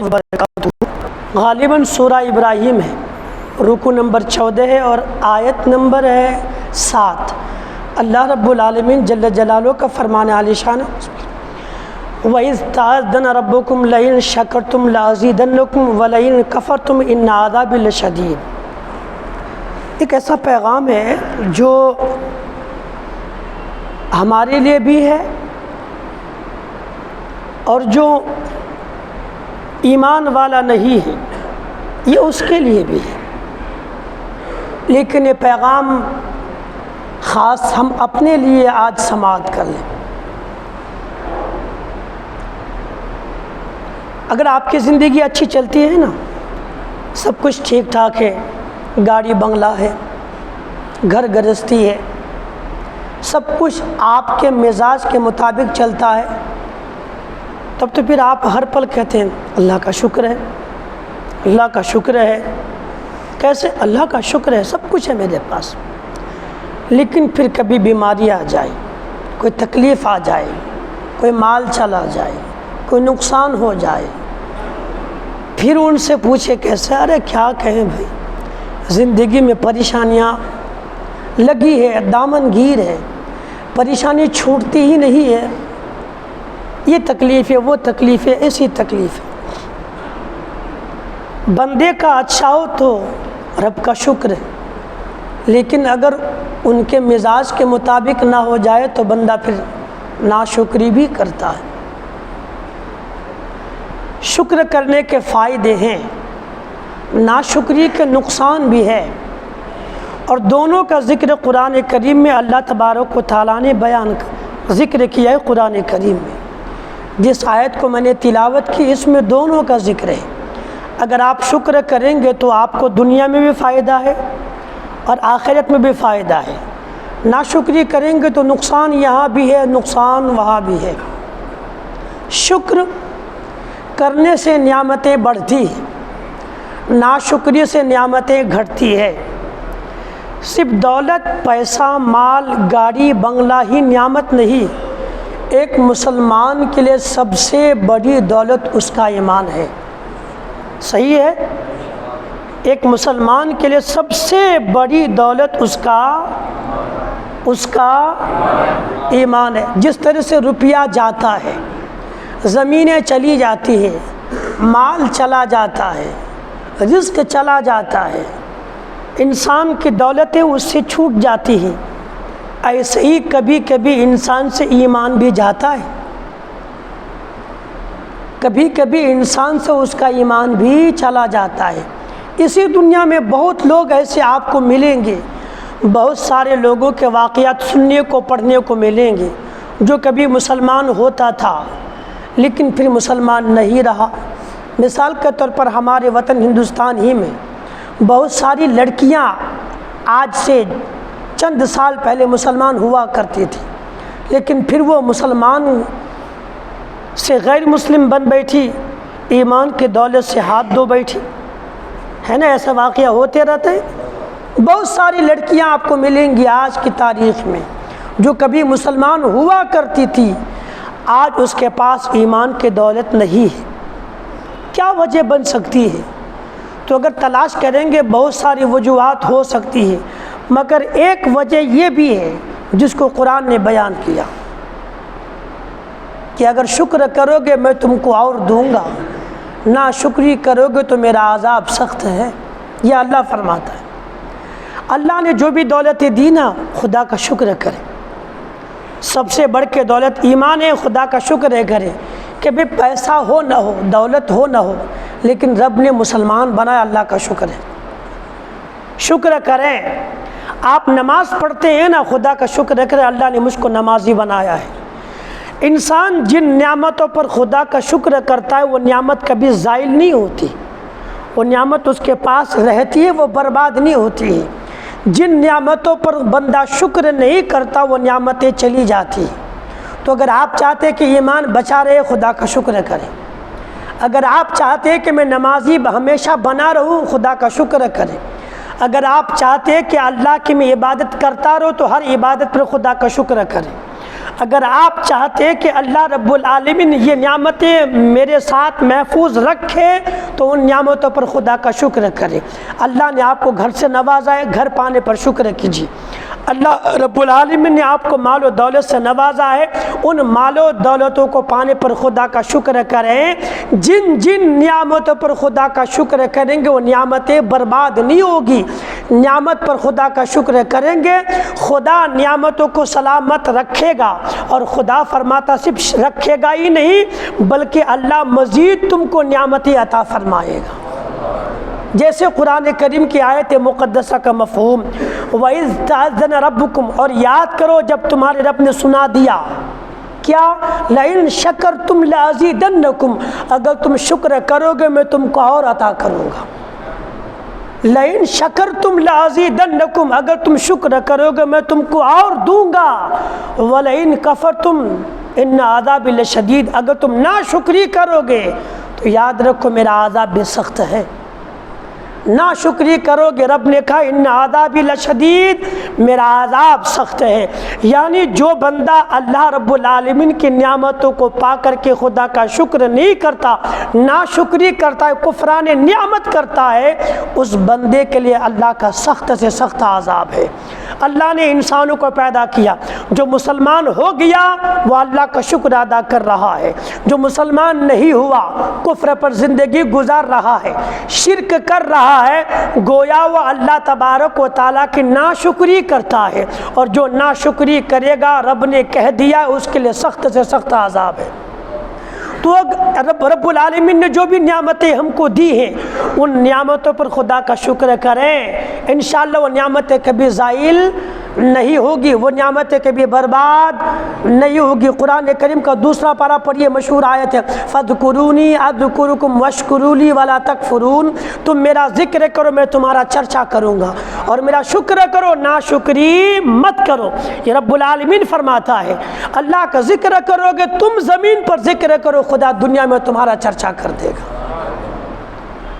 وبرکاتہ۔ غالباً سورہ ابراہیم ہے، رکوع نمبر 14 ہے اور آیت نمبر ہے 7۔ اللہ رب العالمین جل جلالہ کا فرمان عالی شان ہے، وَإِذْ تَأَذَّنَ رَبُّكُمْ لَئِن شَكَرْتُمْ لَأَزِيدَنَّكُمْ وَلَئِن كَفَرْتُمْ إِنَّ عَذَابِي لَشَدِيدٌ۔ ایک ایسا پیغام ہے جو ہمارے لیے بھی ہے اور جو ایمان والا نہیں ہے یہ اس کے لیے بھی ہے، لیکن یہ پیغام خاص ہم اپنے لیے آج سماعت کر لیں۔ اگر آپ کی زندگی اچھی چلتی ہے نا، سب کچھ ٹھیک ٹھاک ہے، گاڑی بنگلہ ہے، گھر گرہستی ہے، سب کچھ آپ کے مزاج کے مطابق چلتا ہے، تب تو پھر آپ ہر پل کہتے ہیں اللہ کا شکر ہے، اللہ کا شکر ہے۔ کیسے؟ اللہ کا شکر ہے، سب کچھ ہے میرے پاس، لیکن پھر کبھی بیماری آ جائے، کوئی تکلیف آ جائے، کوئی مال چلا جائے، کوئی نقصان ہو جائے، پھر ان سے پوچھے کیسے؟ ارے کیا کہیں بھائی، زندگی میں پریشانیاں لگی ہے، دامن گیر ہے، پریشانی چھوٹتی ہی نہیں ہے، یہ تکلیف ہے، وہ تکلیف ہے، ایسی تکلیف ہے۔ بندے کا اچھا ہو تو رب کا شکر ہے، لیکن اگر ان کے مزاج کے مطابق نہ ہو جائے تو بندہ پھر ناشکری بھی کرتا ہے۔ شکر کرنے کے فائدے ہیں، ناشکری کے نقصان بھی ہے، اور دونوں کا ذکر قرآن کریم میں اللہ تبارک و تعالیٰ نے ذکر کیا ہے۔ قرآن کریم میں جس آیت کو میں نے تلاوت کی، اس میں دونوں کا ذکر ہے۔ اگر آپ شکر کریں گے تو آپ کو دنیا میں بھی فائدہ ہے اور آخرت میں بھی فائدہ ہے، ناشکری کریں گے تو نقصان یہاں بھی ہے، نقصان وہاں بھی ہے۔ شکر کرنے سے نعمتیں بڑھتی ہیں، ناشکری سے نعمتیں گھٹتی ہے۔ صرف دولت، پیسہ، مال، گاڑی، بنگلہ ہی نعمت نہیں، ایک مسلمان کے لیے سب سے بڑی دولت اس کا ایمان ہے۔ صحیح ہے؟ ایک مسلمان کے لیے سب سے بڑی دولت اس کا ایمان ہے۔ جس طرح سے روپیہ جاتا ہے، زمینیں چلی جاتی ہیں، مال چلا جاتا ہے، رزق چلا جاتا ہے، انسان کی دولتیں اس سے چھوٹ جاتی ہیں، ایسے ہی کبھی کبھی انسان سے ایمان بھی جاتا ہے، کبھی کبھی انسان سے اس کا ایمان بھی چلا جاتا ہے۔ اسی دنیا میں بہت لوگ ایسے آپ کو ملیں گے، بہت سارے لوگوں کے واقعات سننے کو پڑھنے کو ملیں گے جو کبھی مسلمان ہوتا تھا لیکن پھر مسلمان نہیں رہا۔ مثال کے طور پر ہمارے وطن ہندوستان ہی میں بہت ساری لڑکیاں آج سے چند سال پہلے مسلمان ہوا کرتی تھی، لیکن پھر وہ مسلمان سے غیر مسلم بن بیٹھی، ایمان کی دولت سے ہاتھ دھو بیٹھی، ہے نا؟ ایسا واقعہ ہوتے رہتے ہیں۔ بہت ساری لڑکیاں آپ کو ملیں گی آج کی تاریخ میں جو کبھی مسلمان ہوا کرتی تھی، آج اس کے پاس ایمان کی دولت نہیں ہے۔ کیا وجہ بن سکتی ہے؟ تو اگر تلاش کریں گے بہت ساری وجوہات ہو سکتی ہے، مگر ایک وجہ یہ بھی ہے جس کو قرآن نے بیان کیا کہ اگر شکر کرو گے میں تم کو اور دوں گا، نا شکری کرو گے تو میرا عذاب سخت ہے، یہ اللہ فرماتا ہے۔ اللہ نے جو بھی دولتیں دی نا، خدا کا شکر کرے۔ سب سے بڑھ کے دولت ایمان ہے، خدا کا شکر ہے کرے کہ بھی پیسہ ہو نہ ہو، دولت ہو نہ ہو، لیکن رب نے مسلمان بنایا، اللہ کا شکر ہے۔ شکر کریں۔ آپ نماز پڑھتے ہیں نا، خدا کا شکر کریں اللہ نے مجھ کو نمازی بنایا ہے۔ انسان جن نعمتوں پر خدا کا شکر کرتا ہے وہ نعمت کبھی زائل نہیں ہوتی، وہ نعمت اس کے پاس رہتی ہے، وہ برباد نہیں ہوتی ہے۔ جن نعمتوں پر بندہ شکر نہیں کرتا وہ نعمتیں چلی جاتی ہیں۔ تو اگر آپ چاہتے کہ ایمان بچا رہے، خدا کا شکر کریں۔ اگر آپ چاہتے کہ میں نمازی ہمیشہ بنا رہوں، خدا کا شکر کریں۔ اگر آپ چاہتے کہ اللہ کی میں عبادت کرتا رہوں تو ہر عبادت پر خدا کا شکر کریں۔ اگر آپ چاہتے کہ اللہ رب العالمین یہ نعمتیں میرے ساتھ محفوظ رکھے تو ان نعمتوں پر خدا کا شکر کرے۔ اللہ نے آپ کو گھر سے نوازا ہے، گھر پانے پر شکر کیجیے۔ اللہ رب العالمین نے آپ کو مال و دولت سے نوازا ہے، ان مال و دولتوں کو پانے پر خدا کا شکر کریں۔ جن جن نعمتوں پر خدا کا شکر کریں گے وہ نعمتیں برباد نہیں ہوگی۔ نعمت پر خدا کا شکر کریں گے، خدا نعمتوں کو سلامت رکھے گا، اور خدا فرماتا صرف رکھے گا ہی نہیں بلکہ اللہ مزید تم کو نعمتیں عطا فرمائے گا۔ جیسے قرآن کریم کی آیت مقدسہ کا مفہوم وَإِذْ تَأَذَّنَ رَبُّكُمْ، اور یاد کرو جب تمہارے رب نے سنا دیا کیا، لَإِن شَكَرْتُمْ لَأَزِيدَنَّكُمْ، اگر تم شکر کرو گے میں تم کو اور عطا کروں گا۔ لَإِن شَكَرْتُمْ لَأَزِيدَنَّكُمْ، اگر تم شکر کرو گے میں تم کو اور دوں گا۔ وَلَئِن كَفَرْتُمْ إِنَّ عَذَابِي لَشَدِيدٌ، اگر تم ناشکری کرو گے تو یاد رکھو میرا عذاب بھی سخت ہے۔ ناشکری کرو گے، رب نے کہا ان عذابی لشدید، میرا عذاب سخت ہے۔ یعنی جو بندہ اللہ رب العالمین کی نعمتوں کو پا کر کے خدا کا شکر نہیں کرتا، ناشکری کرتا ہے، کفران نعمت کرتا ہے، اس بندے کے لیے اللہ کا سخت سے سخت عذاب ہے۔ اللہ نے انسانوں کو پیدا کیا، جو مسلمان ہو گیا وہ اللہ کا شکر ادا کر رہا ہے، جو مسلمان نہیں ہوا کفر پر زندگی گزار رہا ہے، شرک کر رہا ہے، گویا وہ اللہ تبارک و تعالیٰ کی ناشکری کرتا ہے، اور جو ناشکری کرے گا رب نے کہہ دیا اس کے لیے سخت سے سخت عذاب ہے۔ تو رب العالمین نے جو بھی نعمتیں ہم کو دی ہیں ان نعمتوں پر خدا کا شکر کریں، انشاءاللہ وہ نعمتیں کبھی زائل نہیں ہوگی، وہ نعمتیں کبھی برباد نہیں ہوگی۔ قرآن کریم کا دوسرا پارہ پڑھیے، مشہور آیت ہے فَاذْكُرُونِي أَذْكُرُكُمْ وَاشْكُرُوا لِي وَلَا تَكْفُرُونَ، تم میرا ذکر کرو میں تمہارا چرچا کروں گا، اور میرا شکر کرو ناشکری مت کرو۔ یہ رب العالمین فرماتا ہے اللہ کا ذکر کرو گے تم زمین پر ذکر کرو، خدا دنیا میں تمہارا چرچا کر دے گا۔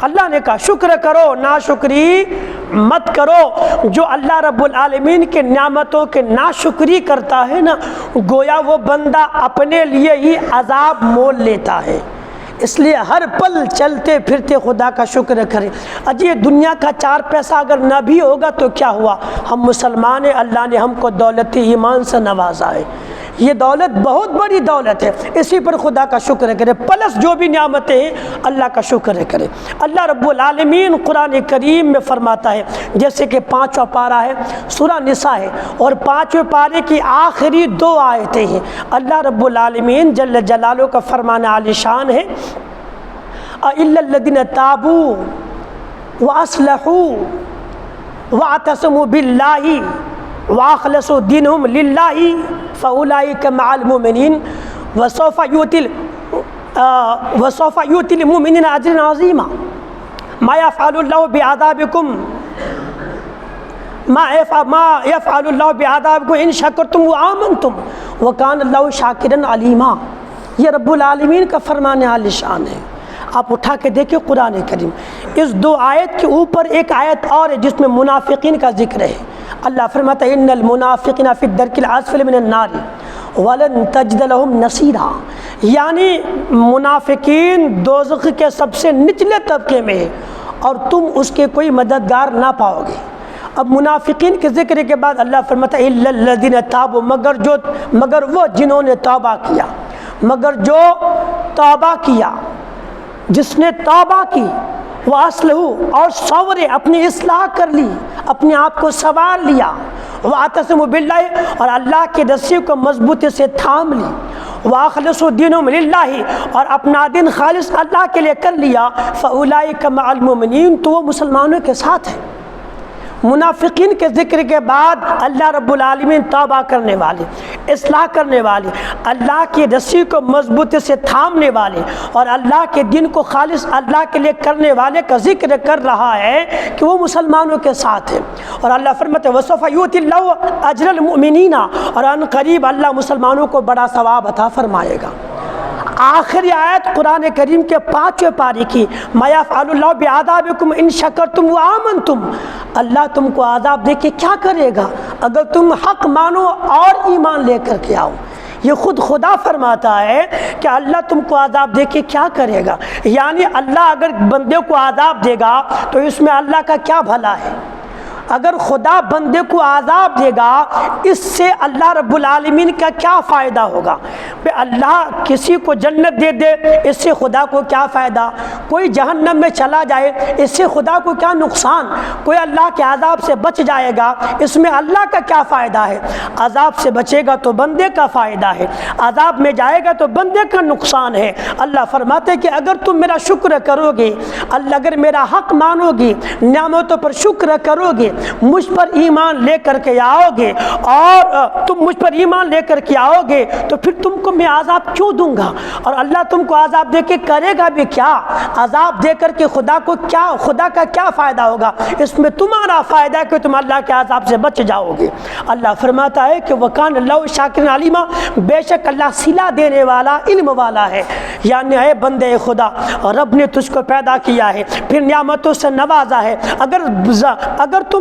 اللہ نے کہا شکر کرو ناشکری مت کرو۔ جو اللہ رب العالمین کے نعمتوں کے ناشکری کرتا ہے نا، گویا وہ بندہ اپنے لیے ہی عذاب مول لیتا ہے۔ اس لیے ہر پل چلتے پھرتے خدا کا شکر کریں۔ اجی دنیا کا چار پیسہ اگر نہ بھی ہوگا تو کیا ہوا، ہم مسلمان ہیں، اللہ نے ہم کو دولت ایمان سے نوازا ہے، یہ دولت بہت بڑی دولت ہے، اسی پر خدا کا شکر کرے، پلس جو بھی نعمتیں ہیں اللہ کا شکر کرے۔ اللہ رب العالمین قرآن کریم میں فرماتا ہے، جیسے کہ 5واں پارہ ہے سورہ نساء ہے، اور 5ویں پارے کی آخری 2 آیتیں ہیں، اللہ رب العالمین جل جلالہ کا فرمان عالی شان ہے اِلَّا الَّذِينَ تَابُوا وَأَصْلَحُوا وَاعْتَصَمُوا بِاللَّهِ وَأَخْلَصُوا دِينَهُمْ لِلَّهِ فَأُولَٰئِكَ مَعَ الْمُؤْمِنِينَ وَسَوْفَ يُؤْتِي الْمُؤْمِنِينَ أَجْرًا عَظِيمًا مَا يَفْعَلُ اللَّهُ بِعَذَابِكُمْ ما يفعل اللہ بعذابكم ان شکرتم وآمنتم وکان اللہ شاکرا علیما۔ یہ رب العالمین کا فرمان عالی شان ہے۔ آپ اٹھا کے دیکھیں قرآن کریم، اس 2 آیت کے اوپر ایک آیت اور ہے جس میں منافقین کا ذکر ہے۔ اللہ فرماتا ہے ان المنافقین فی الدرک الاسفل من النار ولن تجد لهم نصیرا، یعنی منافقین دوزخ کے سب سے نچلے طبقے میں ہے اور تم اس کے کوئی مددگار نہ پاؤ گے۔ اب منافقین کے ذکر کے بعد اللہ فرماتا ہے اِلَّا الَّذِينَ تَابُوا، مگر وہ جنہوں نے توبہ کیا، مگر جو توبہ کیا، جس نے توبہ کی، وَأَصْلَحُوا، اور سورے اپنی اصلاح کر لی، اپنے آپ کو سنوار لیا، وَاعْتَصَمُوا بِاللَّهِ، اور اللہ کی رسی کو مضبوطی سے تھام لی، وَأَخْلَصُوا دِينَهُمْ لِلَّهِ، اور اپنا دین خالص اللہ کے لیے کر لیا، فَأُولَٰئِكَ مَعَ الْمُؤْمِنِينَ، تو وہ مسلمانوں کے ساتھ ہے۔ منافقین کے ذکر کے بعد اللہ رب العالمین توبہ کرنے والے، اصلاح کرنے والے، اللہ کی رسی کو مضبوطی سے تھامنے والے اور اللہ کے دین کو خالص اللہ کے لیے کرنے والے کا ذکر کر رہا ہے کہ وہ مسلمانوں کے ساتھ ہے۔ اور اللہ فرماتے ہیں وَسَوْفَ يُؤْتِ اللَّهُ أَجْرَ الْمُؤْمِنِينَ، اور ان قریب اللہ مسلمانوں کو بڑا ثواب عطا فرمائے گا۔ آخری آیت قرآن کریم کے 5ویں پارے کی مَا يَفْعَلُ اللَّهُ بِعَذَابِكُمْ إِن شَكَرْتُمْ وَآمَنْتُمْ، اللہ تم کو عذاب دے کے کیا کرے گا اگر تم حق مانو اور ایمان لے کر کے آؤ۔ یہ خود خدا فرماتا ہے کہ اللہ تم کو عذاب دے کے کیا کرے گا، یعنی اللہ اگر بندے کو عذاب دے گا تو اس میں اللہ کا کیا بھلا ہے؟ اگر خدا بندے کو عذاب دے گا اس سے اللہ رب العالمین کا کیا فائدہ ہوگا؟ اللہ کسی کو جنت دے دے اس سے خدا کو کیا فائدہ، کوئی جہنم میں چلا جائے اس سے خدا کو کیا نقصان، کوئی اللہ کے عذاب سے بچ جائے گا اس میں اللہ کا کیا فائدہ ہے؟ عذاب سے بچے گا تو بندے کا فائدہ ہے، عذاب میں جائے گا تو بندے کا نقصان ہے۔ اللہ فرماتے کہ اگر تم میرا شکر کرو گے، اللہ اگر میرا حق مانو گے، نعمتوں پر شکر کرو گے، مجھ پر ایمان لے کر کے آؤ گے، اور تم مجھ پر ایمان لے کر کے آؤ گے تو پھر تم کو میں عذاب کیوں دوں گا؟ اور اللہ تم کو عذاب دے کے کرے گا بھی کیا؟ عذاب دے کر کے خدا کا کیا فائدہ ہوگا؟ اس میں تمہارا فائدہ ہے کہ تم اللہ کے عذاب سے بچ جاؤ گے۔ اللہ فرماتا ہے کہ وَكَانَ اللَّهُ شَاكِرًا عَلِيمًا، بے شک اللہ صلہ دینے والا، علم والا ہے۔ یعنی اے بندے خدا، رب نے تجھ کو پیدا کیا ہے، پھر نعمتوں سے نوازا ہے، اگر تم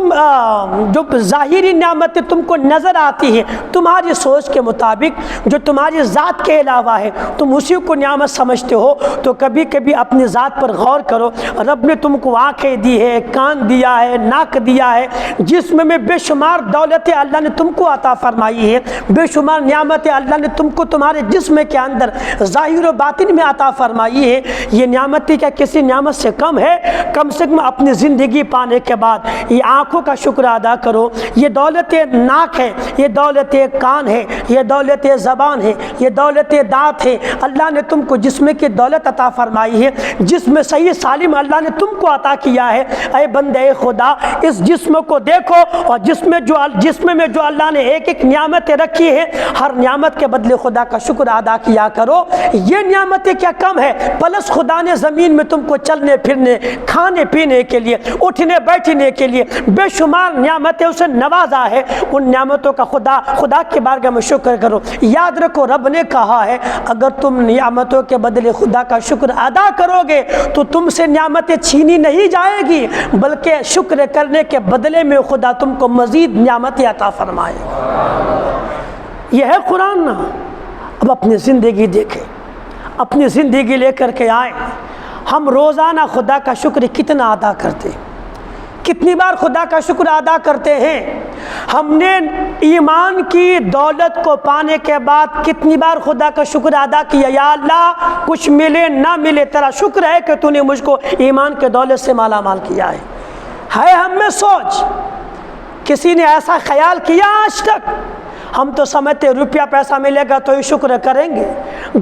جو ظاہری نعمتیں تم کو نظر آتی ہے تمہاری سوچ کے مطابق جو تمہاری ذات کے علاوہ ہے تم اسی کو نعمت سمجھتے ہو، تو کبھی کبھی اپنی ذات پر غور کرو۔ رب نے تم کو آنکھیں دی ہے، کان دیا ہے، ناک دیا ہے، جسم میں بے شمار دولتیں اللہ نے تم کو عطا فرمائی ہے، بے شمار نعمتیں اللہ نے تم کو تمہارے جسم کے اندر ظاہر و باطن میں عطا فرمائی ہے۔ یہ نعمتیں کیا کسی نعمت سے کم ہے؟ کم سے کم اپنی زندگی پانے کے بعد یہ آنکھوں کا شکر ادا کرو، یہ دولت ناک ہے، یہ دولت کان ہے، یہ دولت زبان ہے، یہ دولت دانت ہے، اللہ نے تم کو جسم کی دولت عطا فرمائی ہے، جسم صحیح سالم اللہ نے تم کو عطا کیا ہے۔ اے بندے خدا، اس جسم کو دیکھو اور جسم میں جو اللہ نے ایک ایک نعمتیں رکھی ہے ہر نعمت کے بدلے خدا کا شکر ادا کیا کرو۔ یہ نعمتیں کیا کم ہے؟ پلس خدا نے زمین میں تم کو چلنے پھرنے، کھانے پینے کے لیے، اٹھنے بیٹھنے کے لیے بے شمار نعمتیں اسے نوازا ہے۔ ان نعمتوں کا خدا کے بارگاہ میں شکر کرو۔ یاد رکھو رب نے کہا ہے اگر تم نعمتوں کے بدلے خدا کا شکر ادا کرو گے تو تم سے نعمتیں چھینی نہیں جائے گی، بلکہ شکر کرنے کے بدلے میں خدا تم کو مزید نعمتیں عطا فرمائے گا۔ یہ ہے قرآن نا۔ اب اپنی زندگی دیکھیں، اپنی زندگی لے کر کے آئیں، ہم روزانہ خدا کا شکر کتنا ادا کرتے ہیں؟ کتنی بار خدا کا شکر ادا کرتے ہیں؟ ہم نے ایمان کی دولت کو پانے کے بعد کتنی بار خدا کا شکر ادا کیا؟ یا اللہ کچھ ملے نہ ملے تیرا شکر ہے کہ تو نے مجھ کو ایمان کے دولت سے مالا مال کیا ہے ہم میں سوچ، کسی نے ایسا خیال کیا آج تک؟ ہم تو سمجھتے روپیہ پیسہ ملے گا تو ہی شکر کریں گے،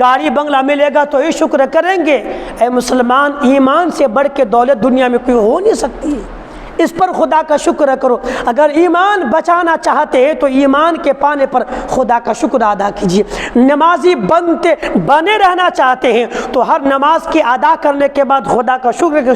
گاڑی بنگلہ ملے گا تو ہی شکر کریں گے۔ اے مسلمان، ایمان سے بڑھ کے دولت دنیا میں کوئی ہو نہیں سکتی ہے، اس پر خدا کا شکر کرو۔ اگر ایمان بچانا چاہتے ہیں تو ایمان کے پانے پر خدا کا شکر ادا کیجیے۔ نمازی بنے رہنا چاہتے ہیں تو ہر نماز کی ادا کرنے کے بعد خدا کا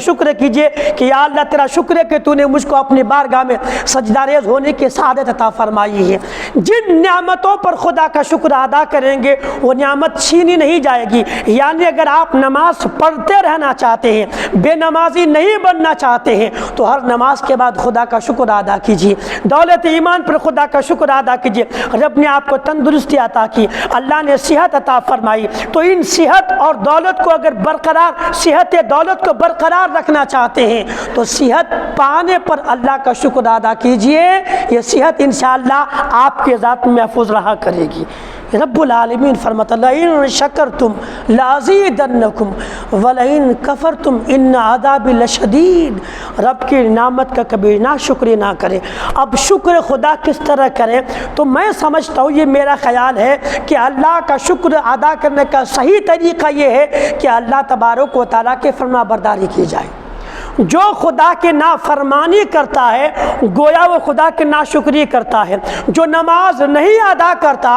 شکر کیجیے کہ یا اللہ تیرا شکر ہے کہ تو نے مجھ کو اپنی بارگاہ میں سجدہ ریز ہونے کی سعادت عطا فرمائی ہے۔ جن نعمتوں پر خدا کا شکر ادا کریں گے وہ نعمت چھینی نہیں جائے گی۔ یعنی اگر آپ نماز پڑھتے رہنا چاہتے ہیں، بے نمازی نہیں بننا چاہتے ہیں تو ہر نماز کے بعد خدا کا شکر ادا کیجیے۔ دولت ایمان پر خدا کا شکر ادا کیجیے۔ رب نے آپ کو تندرستی عطا کی، اللہ نے صحت عطا فرمائی، تو ان صحت اور دولت کو اگر صحت دولت کو برقرار رکھنا چاہتے ہیں تو صحت پانے پر اللہ کا شکر ادا کیجیے۔ یہ صحت انشاءاللہ آپ کے ذات میں محفوظ رہا کرے گی۔ رب العالمین فرماتا لئن شکرتم لازیدنکم ولئن کفرتم ان عذابی لشدید۔ رب کی نعمت کا کبھی ناشکری نہ کرے۔ اب شکر خدا کس طرح کریں؟ تو میں سمجھتا ہوں، یہ میرا خیال ہے کہ اللہ کا شکر ادا کرنے کا صحیح طریقہ یہ ہے کہ اللہ تبارک و تعالیٰ کے فرما برداری کی جائے۔ جو خدا کے نافرمانی کرتا ہے گویا وہ خدا کے ناشکری کرتا ہے، جو نماز نہیں ادا کرتا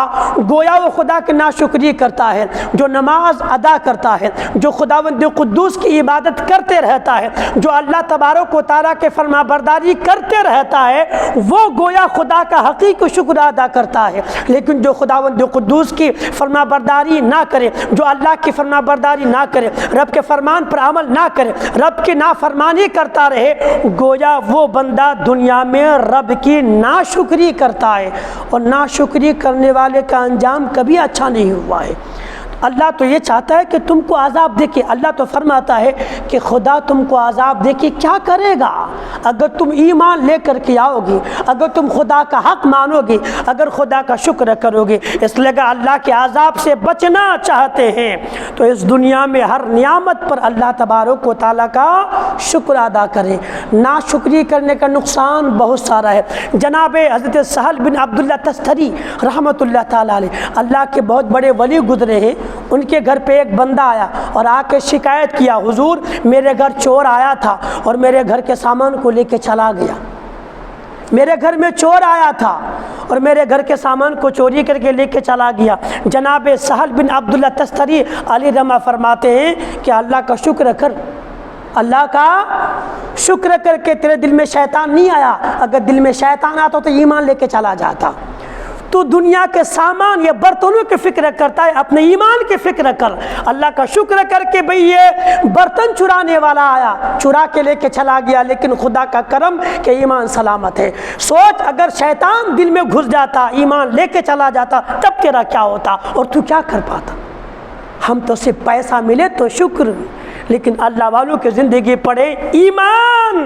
گویا وہ خدا کے ناشکری کرتا ہے، جو نماز ادا کرتا ہے، جو خداوند قدوس کی عبادت کرتے رہتا ہے، جو اللہ تبارک و تعالیٰ کے فرما برداری کرتے رہتا ہے، وہ گویا خدا کا حقیقی شکر ادا کرتا ہے۔ لیکن جو خداوند قدوس کی فرما برداری نہ کرے، جو اللہ کی فرما برداری نہ کرے، رب کے فرمان پر عمل نہ کرے، رب کی نافرمانی نافرمانی کرتا رہے، گویا وہ بندہ دنیا میں رب کی ناشکری کرتا ہے، اور ناشکری کرنے والے کا انجام کبھی اچھا نہیں ہوا ہے۔ اللہ تو یہ چاہتا ہے کہ تم کو عذاب دے کے، اللہ تو فرماتا ہے کہ خدا تم کو عذاب دے کے کیا کرے گا؟ اگر تم ایمان لے کر کے آؤ گی، اگر تم خدا کا حق مانو گی، اگر خدا کا شکر کرو گے، اس لیے اللہ کے عذاب سے بچنا چاہتے ہیں تو اس دنیا میں ہر نعمت پر اللہ تبارک و تعالیٰ کا شکر ادا کریں۔ ناشکری کرنے کا نقصان بہت سارا ہے۔ جناب حضرت سہل بن عبداللہ تستری رحمۃ اللہ تعالیٰ علیہ، اللہ کے بہت بڑے ولی گزرے ہیں، ان کے گھر پہ ایک بندہ آیا اور آ کے شکایت کیا، حضور میرے گھر چور آیا تھا اور میرے گھر کے سامان کو لے کے چلا گیا، میرے گھر میں چور آیا تھا اور میرے گھر کے سامان کو چوری کر کے لے کے چلا گیا۔ جناب سہل بن عبداللہ تستری علی رحمہ فرماتے ہیں کہ اللہ کا شکر کر، اللہ کا شکر کر کے تیرے دل میں شیطان نہیں آیا، اگر دل میں شیطان آتا تو ایمان لے کے چلا جاتا۔ تو دنیا کے سامان یا برتنوں کی فکر کرتا ہے، اپنے ایمان کی فکر کر، اللہ کا شکر کر کے بھئی یہ برتن چرانے والا آیا، چرا کے لے کے چلا گیا، لیکن خدا کا کرم کہ ایمان سلامت ہے۔ سوچ اگر شیطان دل میں گھس جاتا، ایمان لے کے چلا جاتا، تب تیرا کیا ہوتا اور تو کیا کر پاتا؟ ہم تو صرف پیسہ ملے تو شکر، لیکن اللہ والوں کی زندگی پڑے، ایمان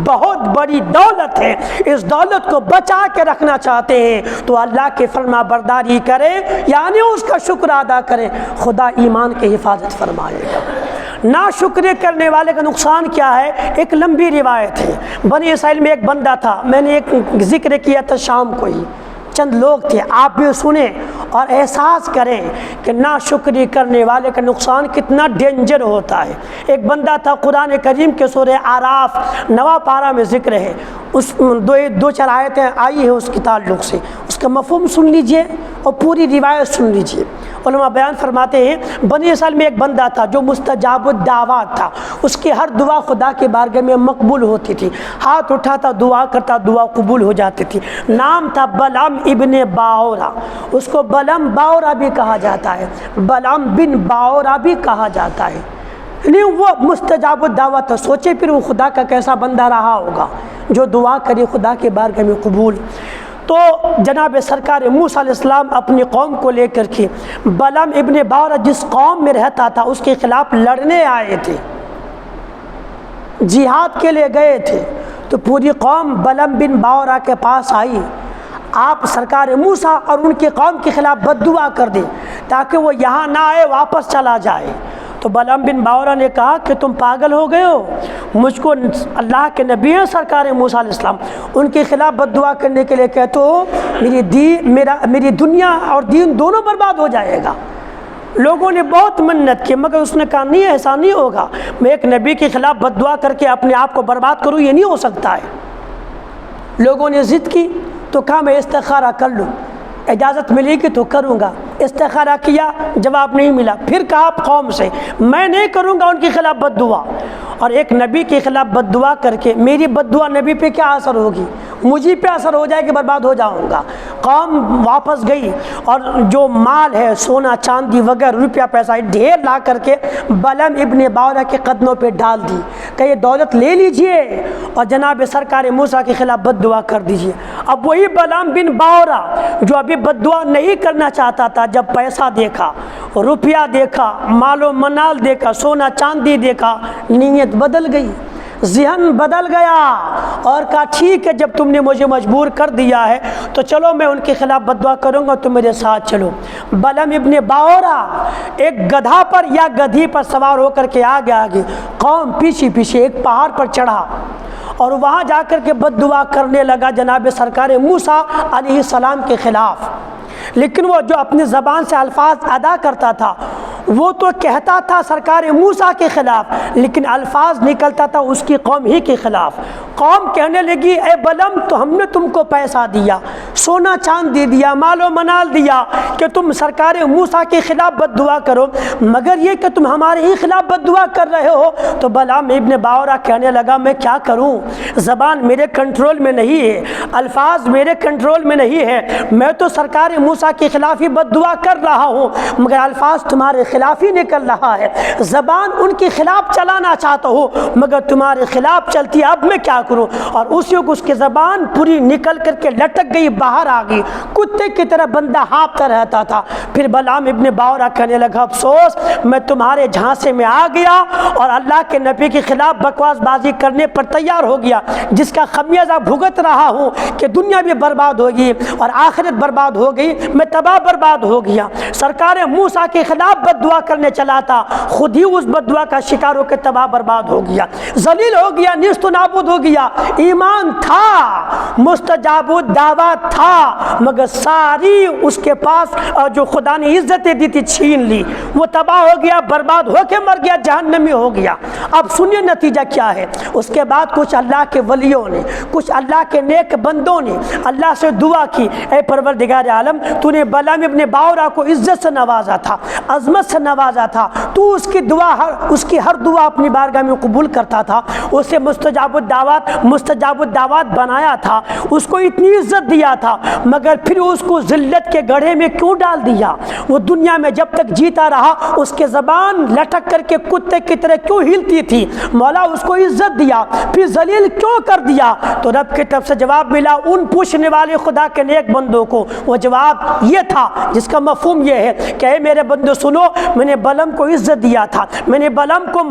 بہت بڑی دولت ہے، اس دولت کو بچا کے رکھنا چاہتے ہیں تو اللہ کی فرما برداری کرے، یعنی اس کا شکر ادا کرے، خدا ایمان کی حفاظت فرمائے گا۔ ناشکری کرنے والے کا نقصان کیا ہے؟ ایک لمبی روایت ہے، بنی اسرائیل میں ایک بندہ تھا، میں نے ایک ذکر کیا تھا شام کو ہی، چند لوگ تھے، آپ بھی سنیں اور احساس کریں کہ ناشکری کرنے والے کا نقصان کتنا ڈینجر ہوتا ہے۔ ایک بندہ تھا، قرآن کریم کے سورہ اعراف 9 پارہ میں ذکر ہے، اس دو چار آیتیں آئی ہیں اس کے تعلق سے، اس کا مفہوم سن لیجئے اور پوری روایت سن لیجئے۔ علماء بیان فرماتے ہیں بنی اسرائیل میں ایک بندہ تھا جو مستجاب الدعوات تھا، اس کی ہر دعا خدا کے بارگاہ میں مقبول ہوتی تھی، ہاتھ اٹھاتا دعا کرتا دعا قبول ہو جاتی تھی۔ نام تھا بلعم ابن باورا، اس کو بلعم باورا بھی کہا جاتا ہے، بلعم بن باورا بھی کہا جاتا ہے، نہیں وہ مستجاب الدعوات تھا۔ سوچے پھر وہ خدا کا کیسا بندہ رہا ہوگا جو دعا کرے خدا کے بارگاہ میں قبول۔ تو جناب سرکار موسیٰ علیہ السلام اپنی قوم کو لے کر کے بلعم ابن باورا جس قوم میں رہتا تھا اس کے خلاف لڑنے آئے تھے، جہاد کے لیے گئے تھے، تو پوری قوم بلعم بن باورا کے پاس آئی، آپ سرکار موسیٰ اور ان کی قوم کے خلاف بد دعا کر دیں تاکہ وہ یہاں نہ آئے، واپس چلا جائے۔ تو بلعم بن باورا نے کہا کہ تم پاگل ہو گئے ہو، مجھ کو اللہ کے نبی ہیں سرکار موسیٰ علیہ السلام، ان کے خلاف بد دعا کرنے کے لیے کہتے ہو میری دنیا اور دین دونوں برباد ہو جائے گا۔ لوگوں نے بہت منت کی مگر اس نے کہا نہیں، ایسا نہیں ہوگا، میں ایک نبی کے خلاف بد دعا کر کے اپنے آپ کو برباد کروں، یہ نہیں ہو سکتا ہے۔ لوگوں نے ضد کی تو کہا میں استخارہ کر لوں، اجازت ملے گی تو کروں گا۔ استخارہ کیا، جواب نہیں ملا، پھر کہا قوم سے میں نہیں کروں گا ان کے خلاف بد دعا، اور ایک نبی کے خلاف بد دعا کر کے میری بد دعا نبی پہ کیا اثر ہوگی؟ مجھے پہ اثر ہو جائے کہ برباد ہو جاؤں گا۔ قوم واپس گئی اور جو مال ہے سونا چاندی وغیرہ روپیہ پیسہ ڈھیر لا کر کے بلعم ابن باورا کے قدموں پہ ڈال دی کہ یہ دولت لے لیجئے اور جناب سرکار موسیٰ کے خلاف بد دعا کر دیجئے۔ اب وہی بلعم بن باورا جو ابھی بد دعا نہیں کرنا چاہتا تھا، جب پیسہ دیکھا، روپیہ دیکھا، مال و منال دیکھا، سونا چاندی دیکھا، نیت بدل گئی، ذہن بدل گیا اور کہا ٹھیک ہے جب تم نے مجھے مجبور کر دیا ہے تو چلو میں ان کے خلاف بد دعا کروں گا، تم میرے ساتھ چلو۔ بلعم ابن باورا ایک گدھا پر یا گدھی پر سوار ہو کر کے آگے قوم پیچھے پیچھے ایک پہاڑ پر چڑھا اور وہاں جا کر کے بد دعا کرنے لگا جناب سرکار موسیٰ علیہ السلام کے خلاف۔ لیکن وہ جو اپنی زبان سے الفاظ ادا کرتا تھا وہ تو کہتا تھا سرکار موسیٰ کے خلاف، لیکن الفاظ نکلتا تھا اس کی قوم ہی کے خلاف۔ قوم کہنے لگی اے بلعم تو ہم نے تم کو پیسہ دیا، سونا چاندی دیا، مال و منال دیا کہ تم سرکار موسیٰ کے خلاف بد دعا کرو، مگر یہ کہ تم ہمارے ہی خلاف بد دعا کر رہے ہو۔ تو بلعم ابن باورا کہنے لگا میں کیا کروں، زبان میرے کنٹرول میں نہیں ہے، الفاظ میرے کنٹرول میں نہیں ہے، میں تو سرکار موسیٰ کے خلاف ہی بد دعا کر رہا ہوں مگر الفاظ تمہارے خلاف ہی نکل رہا ہے، زبان ان کے خلاف چلانا چاہتا ہو مگر تمہارے خلاف چلتی ہے، اب میں کیا کروں؟ اور اسی کو اس کی زبان پوری نکل کر کے لٹک گئی، باہر آ گئی، کتے کی طرح بندہ ہانپتا رہتا تھا۔ پھر بلعام ابن باورا کہنے لگا افسوس میں تمہارے جھانسے میں آ گیا اور اللہ کے نبی کے خلاف بکواس بازی کرنے پر تیار ہو گیا، جس کا خمیازہ بھگت رہا ہوں کہ دنیا بھی برباد ہوگی اور آخرت برباد ہو گئی، میں تباہ برباد ہو گیا۔ سرکار موسیٰ کے خلاف بد دعا کرنے چلا تھا، خود ہی اس بد دعا کا شکار ہو کے تباہ برباد ہو گیا، ذلیل ہو گیا، نیست و نابود ہو گیا۔ ایمان تھا، مستجاب الدعوات تھا، مگر ساری اس کے پاس جو خدا نے عزتیں دی تھی چھین لی، وہ تباہ ہو گیا، برباد ہو کے مر گیا، جہنمی ہو گیا۔ اب سنیے نتیجہ کیا ہے۔ اس کے بعد کچھ اللہ کے ولیوں نے، کچھ اللہ کے نیک بندوں نے اللہ سے دعا کی، اے پروردگار عالم تو نے بلعام ابن باورا کو عزت سے نوازا تھا، عظمت سے نوازا تھا، تو اس کی دعا اس کی ہر دعا اپنی بارگاہ میں قبول کرتا تھا، اسے مستجاب الدعوات بنایا تھا، اس کو اتنی عزت دیا تھا، مگر پھر اس کو ذلت کے گڑھے میں کیوں ڈال دیا؟ وہ دنیا میں جب تک جیتا رہا اس کے زبان لٹک کر کے کتے کی طرح کیوں ہلتی تھی؟ مولا اس کو عزت دیا پھر ذلیل کیوں کر دیا؟ تو رب کی طرف سے جواب ملا ان پوچھنے والے خدا کے نیک بندوں کو، وہ جواب یہ تھا جس کا مفہوم یہ ہے کہ اے میرے بندو سنو، میں نے بلعام کو عزت دیا تھا، میں نے بلعام کو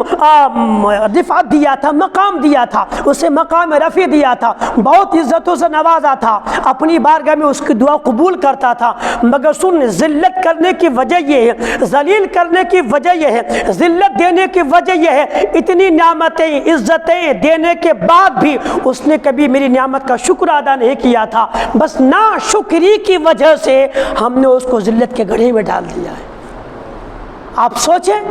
رفعت دیا تھا، مقام دیا تھا، اسے مقام رفیع دیا تھا، بہت عزتوں سے نوازا تھا، اپنی بارگاہ میں اس کی دعا قبول کرتا تھا، مگر سن ذلت کرنے کی وجہ یہ ہے، ذلیل کرنے کی وجہ یہ ہے، ذلت دینے کی وجہ یہ ہے، اتنی نعمتیں عزتیں دینے کے بعد بھی اس نے کبھی میری نعمت کا شکر ادا نہیں کیا تھا، بس ناشکری کی وجہ سے ہم نے اس کو ذلت کے گڑھے میں ڈال دیا ہے۔ آپ سوچیں،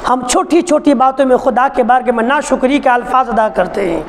ہم چھوٹی چھوٹی باتوں میں خدا کے بارگاہ میں ناشکری کے الفاظ ادا کرتے ہیں،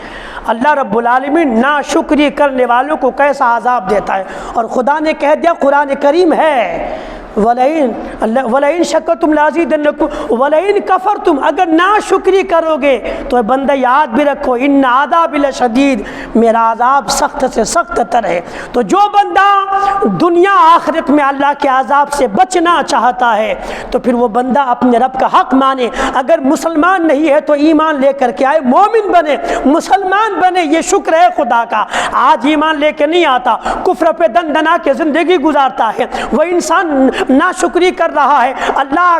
اللہ رب العالمین ناشکری کرنے والوں کو کیسا عذاب دیتا ہے۔ اور خدا نے کہہ دیا، قرآن کریم ہے وَلَئِن شَكَرْتُمْ لَأَزِيدَنَّكُمْ وَلَئِن كَفَرْتُمْ، اگر ناشکری کرو گے تو بندہ یاد بھی رکھو ان عذاب لشدید، میرا عذاب سخت سے سخت تر ہے۔ تو جو بندہ دنیا آخرت میں اللہ کے عذاب سے بچنا چاہتا ہے تو پھر وہ بندہ اپنے رب کا حق مانے، اگر مسلمان نہیں ہے تو ایمان لے کر کے آئے، مومن بنے، مسلمان بنے، یہ شکر ہے خدا کا۔ آج ایمان لے کے نہیں آتا، کفر پہ دن دنا کے زندگی گزارتا ہے، وہ انسان ناشکری کر رہا ہے، اللہ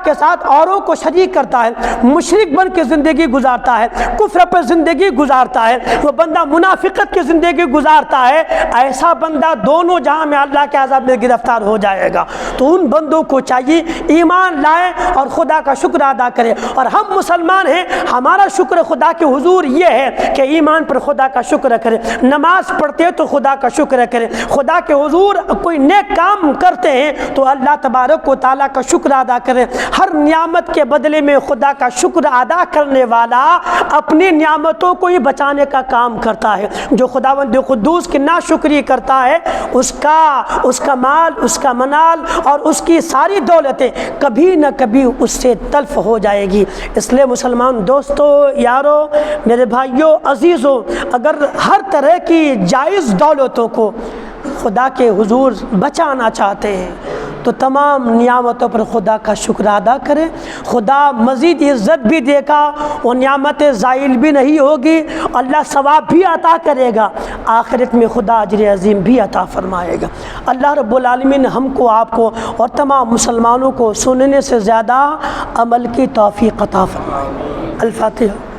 کے ساتھ اوروں کو شریک کرتا ہے، مشرک بن کے زندگی گزارتا ہے، کفر پر زندگی گزارتا ہے، وہ بندہ منافقت کی زندگی گزارتا ہے، ایسا بندہ دونوں جہاں میں اللہ کے عذاب میں گرفتار ہو جائے گا۔ تو ان بندوں کو چاہیے ایمان لائیں اور خدا کا شکر ادا کریں، اور ہم مسلمان ہیں، ہمارا شکر خدا کے حضور یہ ہے کہ ایمان پر خدا کا شکر کریں، نماز پڑھتے تو خدا کا شکر کریں، خدا کے حضور کوئی نیک کام کرتے ہیں تو اللہ تبارک و تعالیٰ کا شکر ادا کریں۔ ہر نعمت کے بدلے میں خدا کا شکر ادا کرنے والا اپنی نعمتوں کو ہی بچانے کا کام کرتا ہے۔ جو خداوند قدوس کی ناشکری کرتا ہے اس کا مال، اس کا منال اور اس کی ساری دولتیں کبھی نہ کبھی اس سے تلف ہو جائے گی۔ اس لیے مسلمان دوستو، یارو، میرے بھائیوں، عزیزوں، اگر ہر طرح کی جائز دولتوں کو خدا کے حضور بچانا چاہتے ہیں تو تمام نعمتوں پر خدا کا شکر ادا کریں، خدا مزید عزت بھی دے گا، وہ نعمتیں زائل بھی نہیں ہوگی، اللہ ثواب بھی عطا کرے گا، آخرت میں خدا اجر عظیم بھی عطا فرمائے گا۔ اللہ رب العالمین ہم کو، آپ کو اور تمام مسلمانوں کو سننے سے زیادہ عمل کی توفیق عطا فرمائے۔ الفاتحہ۔